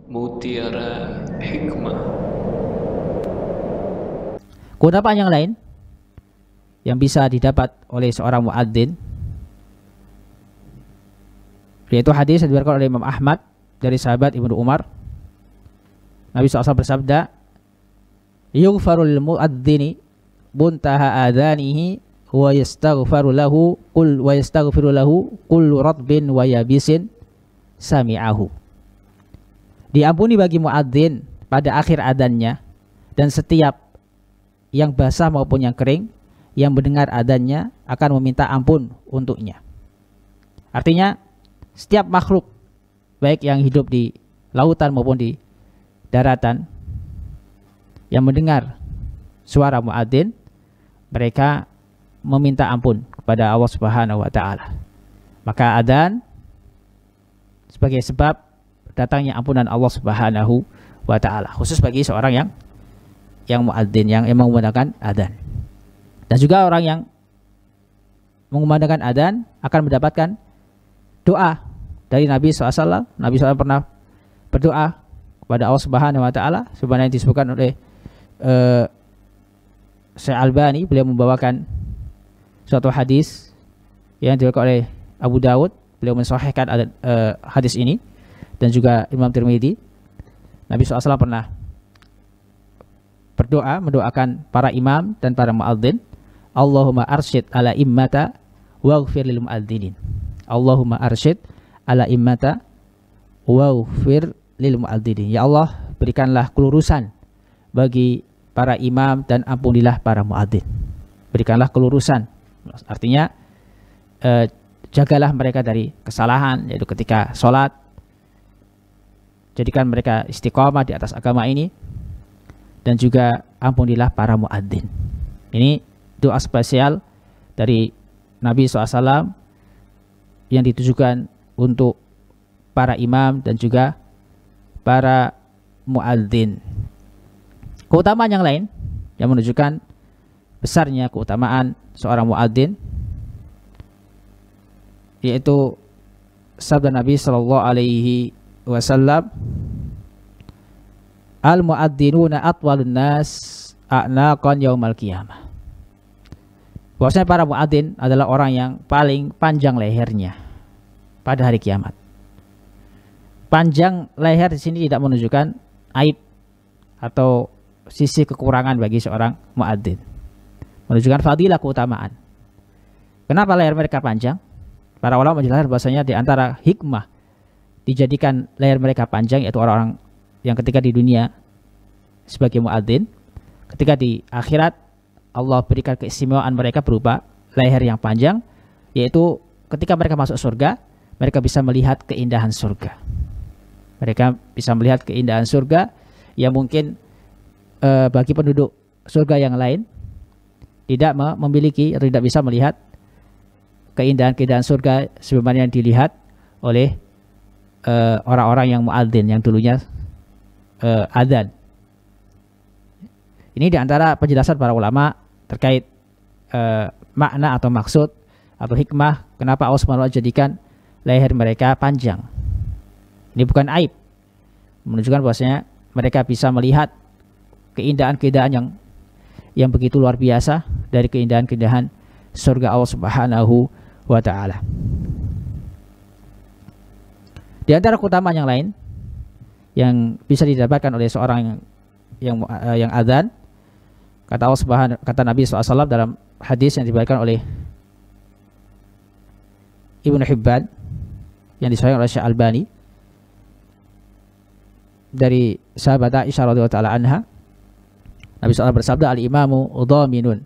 Mutiara Hikmah. Keutamaan yang lain yang bisa didapat oleh seorang muadzin, yaitu hadis yang diriwayatkan oleh Imam Ahmad dari sahabat Ibnu Umar. Nabi SAW bersabda, yughfaru lil muadzini muntaha adanihi wa yastaghfiru lahu kullu ratbin wa yabisin sami'ahu. Diampuni bagi muadzin pada akhir adzannya dan setiap yang basah maupun yang kering yang mendengar adzannya akan meminta ampun untuknya. Artinya setiap makhluk baik yang hidup di lautan maupun di daratan yang mendengar suara muadzin, mereka meminta ampun kepada Allah Subhanahu wa taala. Maka adzan sebagai sebab datangnya ampunan Allah Subhanahu wa taala, khusus bagi seorang yang muadzin, yang mengumandangkan adzan. Dan juga orang yang mengumandangkan adzan akan mendapatkan doa dari Nabi SAW. Nabi SAW pernah berdoa kepada Allah Subhanahu wa taala sebagaimana yang disebutkan oleh Syekh Albani. Beliau membawakan suatu hadis yang diriwayatkan oleh Abu Dawud. Beliau mensahihkan hadis ini, dan juga Imam Tirmidzi. Nabi SAW pernah berdoa, mendoakan para imam dan para muadzin, Allahumma arsyid ala immata waghfir lil muadzinin. Allahumma arsyid ala immata waghfir lil muadzinin. Ya Allah, berikanlah kelurusan bagi para imam dan ampunilah para muadzin. Berikanlah kelurusan, artinya jagalah mereka dari kesalahan, yaitu ketika sholat. Jadikan mereka istiqomah di atas agama ini, dan juga ampunilah para muadzin. Ini doa spesial dari Nabi SAW yang ditujukan untuk para imam dan juga para muadzin. Keutamaan yang lain yang menunjukkan besarnya keutamaan seorang muadzin, yaitu sabda Nabi SAW, al muadzzinuna atwalun nas a'naqan yaumal qiyamah. Bahwasanya para muadzin adalah orang yang paling panjang lehernya pada hari kiamat. Panjang leher di sini tidak menunjukkan aib atau sisi kekurangan bagi seorang muadzin, menunjukkan fadilah, keutamaan. Kenapa leher mereka panjang? Para ulama menjelaskan bahwasanya di antara hikmah dijadikan leher mereka panjang, yaitu orang-orang yang ketika di dunia sebagai muadzin, ketika di akhirat Allah berikan keistimewaan mereka berupa leher yang panjang, yaitu ketika mereka masuk surga, mereka bisa melihat keindahan surga. Mereka bisa melihat keindahan surga yang mungkin bagi penduduk surga yang lain tidak memiliki atau tidak bisa melihat keindahan-keindahan surga sebagaimana yang dilihat oleh orang-orang yang muadzin yang dulunya adzan. Ini diantara penjelasan para ulama terkait makna atau maksud atau hikmah kenapa Allah SWT jadikan leher mereka panjang. Ini bukan aib, menunjukkan bahwasanya mereka bisa melihat keindahan-keindahan yang begitu luar biasa dari keindahan-keindahan surga Allah Subhanahu wa taala. Di antara keutamaan yang lain yang bisa didapatkan oleh seorang yang adzan, kata Nabi SAW dalam hadis yang diriwayatkan oleh Ibnu Hibban yang disahihkan oleh Syekh Albani dari sahabat Aisyah radhiyallahu taala anha, Nabi SAW bersabda, al-imamu dhaminun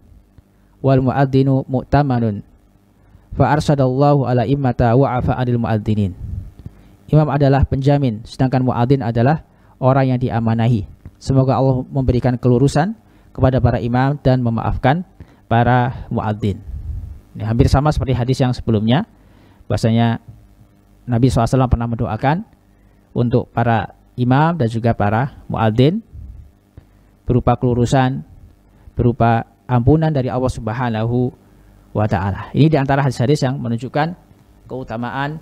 wal muadzinu mu'tamanun fa arsyadallahu ala immata wa afa anil muadzinin. Imam adalah penjamin, sedangkan muadzin adalah orang yang diamanahi. Semoga Allah memberikan kelurusan kepada para imam dan memaafkan para muadzin. Ini hampir sama seperti hadis yang sebelumnya, bahasanya Nabi SAW pernah mendoakan untuk para imam dan juga para muadzin berupa kelurusan, berupa ampunan dari Allah Subhanahu wa taala. Ini diantara hadis-hadis yang menunjukkan keutamaan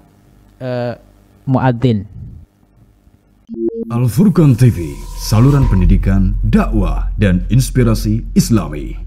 muadzin. Al Furqan TV, saluran pendidikan, dakwah, dan inspirasi Islami.